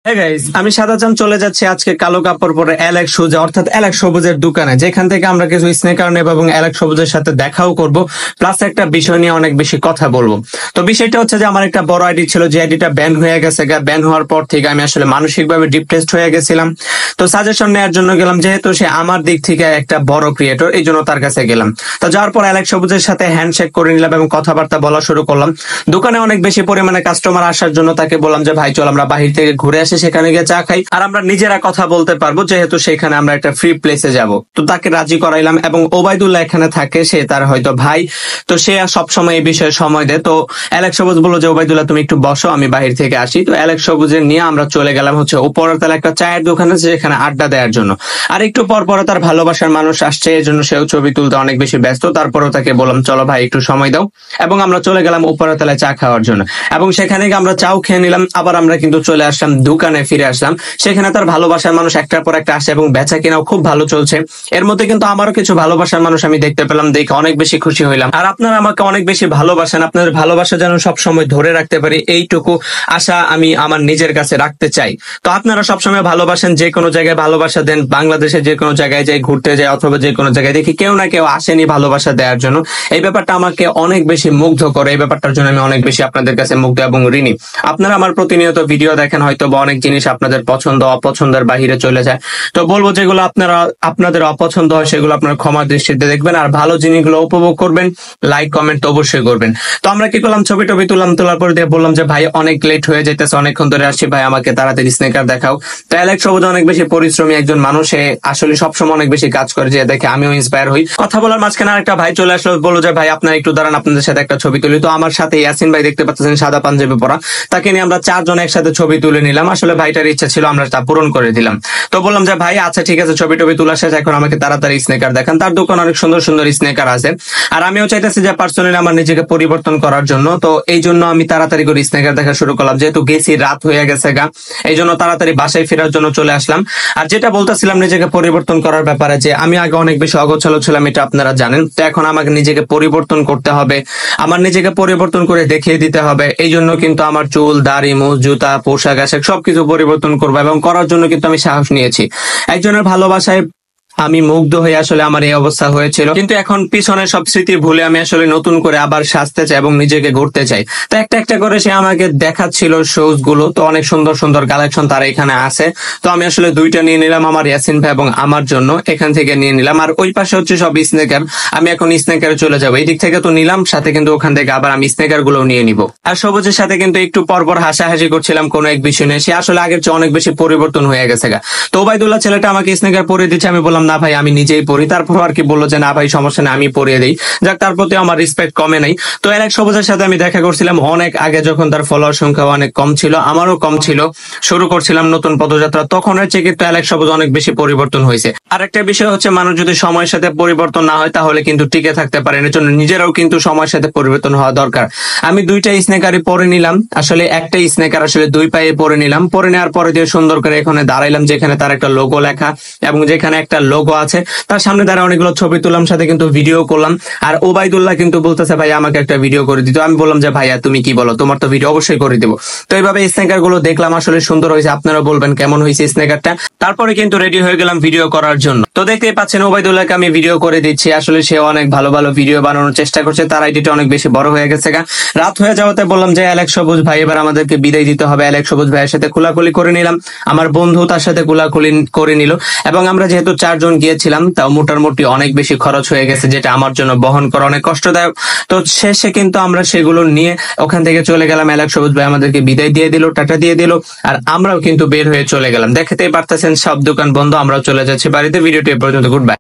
হ্যাঁ গাইস, আমি সাদাচান চলে যাচ্ছি আজকে কালো কাপড় পরে অ্যালেক্স সুজে অর্থাৎ অ্যালেক্স সবুজের দোকানে, যেখান থেকে আমরা কিছু স্নেকার নেব এবং অ্যালেক্স সবুজের সাথে দেখাও করব, প্লাস একটা বিষয় নিয়ে অনেক বেশি কথা বলবো। তো বিষয়টা হচ্ছে যে আমার একটা বড় আইডি ছিল, যে আইডিটা ব্যান হয়ে গেছে। ব্যান হওয়ার পর থেকে আমি আসলে মানসিকভাবে ডিপ্রেসড হয়ে গেছিলাম। তো সাজেশন নেওয়ার জন্য গেলাম, যেহেতু সে আমার দিক থেকে একটা বড় ক্রিয়েটর, এই জন্য তার কাছে গেলাম। তো যাওয়ার পর অ্যালেক্স সবুজের সাথে হ্যান্ডশেক করে নিলাম এবং কথাবার্তা বলা শুরু করলাম। দোকানে অনেক বেশি পরিমাণে কাস্টমার আসার জন্য তাকে বললাম যে ভাই চল আমরা বাহির থেকে ঘুরে আসি, সেখানে গিয়ে চা খাই, আর আমরা নিজেরা কথা বলতে পারবো, যেহেতু সেখানে আমরা একটা ফ্রি প্লেসে যাব। তো তাকে রাজি করাইলাম এবং ওবায়দুল্লাহ এখানে থাকে, সে তার হয়তো ভাই, তো সে সবসময় এই বিষয়ে সময় দেয়। তো অ্যালেক্স সবুজ বললো যে ওবায়দুল্লাহ তুমি একটু বসো, আমি বাহির থেকে আসি। তো অ্যালেক্স সবুজের নিয়ে আমরা চলে গেলাম হচ্ছে উপরের তলা একটা চায়ের দোকানে, যেখানে আড্ডা দেওয়ার জন্য। আর একটু পর পরে তার ভালোবাসার মানুষ আসছে, এই জন্য সেও ছবি তুলতে অনেক বেশি ব্যস্ত। তারপরেও তাকে বললাম চলো ভাই একটু সময় দাও, এবং আমরা চলে গেলাম উপরের তলায় চা খাওয়ার জন্য। এবং সেখানে গিয়ে আমরা চাও খেয়ে নিলাম, আবার আমরা কিন্তু চলে আসলাম দোকানে, ফিরে আসলাম। সেখানে তার ভালোবাসার মানুষ একটার পর একটা আসে এবং বেচা কেনাও খুব ভালো চলছে। এর মধ্যে কিন্তু আমারও কিছু ভালোবাসার মানুষ আমি দেখতে পেলাম, দেখে অনেক বেশি খুশি হইলাম। আর আপনারা আমাকে অনেক বেশি ভালোবাসেন, আপনাদের ভালোবাসা যেন সবসময় ধরে রাখতে পারি, এইটুকু আশা আমি আমার নিজের কাছে রাখতে চাই। তো আপনারা সবসময় ভালোবাসেন, যে কোনো জায়গায় ভালোবাসা দেন। বাংলাদেশে যে কোনো জায়গায় যাই, ঘুরতে যাই অথবা যে কোনো জায়গায় দেখি কেউ না কেউ আসেনি ভালোবাসা দেওয়ার জন্য। এই ব্যাপারটা আমাকে অনেক বেশি মুগ্ধ করে, এই ব্যাপারটার জন্য আমি অনেক বেশি আপনাদের কাছে মুগ্ধ এবং ঋণী। আপনারা আমার প্রতিনিয়ত ভিডিও দেখেন, হয়তো বা অনেক জিনিস আপনাদের পছন্দ অপছন্দের বাহিরে চলে যায়। তো বলবো যেগুলো আপনাদের অপছন্দ হয় সেগুলো আপনারা ক্ষমা দৃষ্টিতে দেখবেন, আর ভালো জিনিসগুলো উপভোগ করবেন। লাইক কমেন্ট অবশ্যই করবেন। তো আমরা কি করলাম, ছবি টবি তুললাম, তোলার পর দিয়ে বললাম যে ভাই অনেক লেট হয়ে যাইতেছে, অনেকক্ষণ ধরে আসছি, ভাই আমাকে তাড়াতাড়ি স্নেকার দেখাও। তো অ্যালেক্স সবুজ অনেক বেশি পরিশ্রমী একজন মানুষ, সে আসলে সবসময় অনেক বেশি কাজ করে, যে দেখে আমিও ইন্সপায়ার হই। কথা বলার মাঝখানে আরেকটা ভাই চলে আসলো, বললো যে ভাই আপনারা একটু দাঁড়ান, আপনাদের সাথে একটা ছবি তুলি। তো আমার সাথে ইয়াসিন ভাই দেখতে পাচ্ছেন, সাদা পাঞ্জাবি পরা, তাকে নিয়ে আমরা চারজন একসাথে ছবি তুলে নিলাম। আসলে ভাইটার ইচ্ছা ছিল, আমরা তা পূরণ করে দিলাম। তো বললাম যে ভাই আচ্ছা ঠিক আছে, ছবি টবি তোলা শেষ, এখন আমাকে তাড়াতাড়ি স্নেকার দেখান। তার দোকান অনেক সুন্দর সুন্দর স্নেকার আছে, আর আমিও চাইতেছি যে পার্সোনালি আমার নিজেকে পরিবর্তন করার জন্য। তো এই জন্য আমি তাড়াতাড়ি করে স্নেকার দেখা শুরু করলাম, যেহেতু গেছি রাত হয়ে গেছে গা, এই জন্য তাড়াতাড়ি বাসায় ফেরার জন্য চলে আসলাম। আর যেটা বলতেছিলাম নিজেকে পরিবর্তন করার ব্যাপারে, যে আমি আগে অনেক বেশি অগোছালো ছিলাম, এটা আপনারা জানেন। তো এখন আমাকে নিজেকে পরিবর্তন করতে হবে, আমার নিজেকে পরিবর্তন করে দেখিয়ে দিতে হবে। এই জন্য কিন্তু আমার চুল দাড়ি মুছ জুতা পোশাক আশাক সবকিছু পরিবর্তন করবো, এবং করার জন্য কিন্তু আমি সাহস নিয়েছি। একজনের ভালোবাসায় আমি মুগ্ধ হয়ে আসলে আমার এই অবস্থা হয়েছিল, কিন্তু এখন পিছনের সব স্মৃতি ভুলে আমি আসলে নতুন করে আবার সাজতে চাই এবং নিজেকে গড়তে চাই। তো একটা একটা করে সে আমাকে দেখাচ্ছিল শুজ গুলো, তো অনেক সুন্দর সুন্দর কালেকশন তার এখানে আছে। তো আমি আসলে দুইটা নিয়ে নিলাম, আমার ইয়াসিন ভাই এবং আমার জন্য এখান থেকে নিয়ে নিলাম। আর ওই পাশে হচ্ছে সব স্নেকার, আমি এখন স্নেকারে চলে যাবো। এই দিক থেকে তো নিলাম, সাথে কিন্তু ওখান থেকে আবার আমি স্নেকার গুলো নিয়ে নিব। আর সবুজের সাথে কিন্তু একটু পরপর হাসাহাসি করছিলাম কোনো এক বিষয় নিয়ে, সে আসলে আগের চেয়ে অনেক বেশি পরিবর্তন হয়ে গেছে গা। তো ওবায়দুল্লাহ ছেলেটা আমাকে স্নেকার পরিয়ে দিচ্ছে, আমি বললাম না ভাই আমি নিজেই পড়ি। তারপর আর কি বললো যে না ভাই সমস্যা নেই, আমি পরিয়ে দিই। যাক, তার প্রতি আমার রেসপেক্ট কমে নাই। তো অ্যালেক্স সবুজের সাথে আমি দেখা করছিলাম অনেক আগে, যখন তার ফলোয়ার সংখ্যা অনেক কম ছিল, আমারও কম ছিল, শুরু করছিলাম নতুন পদযাত্রা, তখন হচ্ছে কিন্তু অ্যালেক্স সবুজ অনেক বেশি পরিবর্তন হয়েছে। আর একটা বিষয় হচ্ছে, মানুষ যদি সময়ের সাথে পরিবর্তন না হয় তাহলে কিন্তু টিকে থাকতে পারে, এর জন্য নিজেরাও কিন্তু সময়ের সাথে পরিবর্তন হওয়া দরকার। আমি দুইটা স্নেকারই পরে নিলাম, আসলে একটা স্নেকার আসলে দুই পায়ে পরে নিলাম। পরে নেওয়ার পরে দিয়ে সুন্দর করে এখানে দাঁড়াইলাম, যেখানে তার একটা লোগো লেখা এবং যেখানে একটা লোগো আছে, তার সামনে দাঁড়া অনেকগুলো ছবি তুললাম, সাথে কিন্তু ভিডিও করলাম। আর ওবায়দুল্লাহ কিন্তু বলতেছে ভাই আমাকে একটা ভিডিও করে দিত। আমি বললাম যে ভাইয়া তুমি কি বলো, তোমার তো ভিডিও অবশ্যই করে দিব। তো এইভাবে স্নেকার গুলো দেখলাম, আসলে সুন্দর হয়েছে, আপনারা বলবেন কেমন হয়েছে স্নেকারটা। তারপরে কিন্তু রেডি হয়ে গেলাম ভিডিও করার জন্য। তো দেখতেই পাচ্ছেন ওবায়দুল্লাহকে আমি ভিডিও করে দিচ্ছি, আসলে সে অনেক ভালো ভালো ভিডিও বানানোর চেষ্টা করছে, তার আইডিটা অনেক বেশি বড় হয়ে গেছে গা। রাত হয়ে যাওয়াতে বললাম যে অ্যালেক্স সবুজ ভাই এবার আমাদেরকে বিদায় দিতে হবে। অ্যালেক্স সবুজ ভাইয়ের সাথে কুলাকুলি করে নিলাম, আমার বন্ধু তার সাথে কুলাকুলি করে নিল, এবং আমরা যেহেতু চারজন গিয়েছিলাম তাও মোটামুটি অনেক বেশি খরচ হয়ে গেছে, যেটা আমার জন্য বহন করা অনেক কষ্টদায়ক। তো শেষে কিন্তু আমরা সেগুলো নিয়ে ওখান থেকে চলে গেলাম। অ্যালেক্স সবুজ ভাই আমাদেরকে বিদায় দিয়ে দিল, টাটা দিয়ে দিল, আর আমরাও কিন্তু বের হয়ে চলে গেলাম। দেখতেই পারতেছেন সব দোকান বন্ধ, আমরাও চলে যাচ্ছি বাড়িতে। ভিডিওটি এ পর্যন্ত, গুড বাই।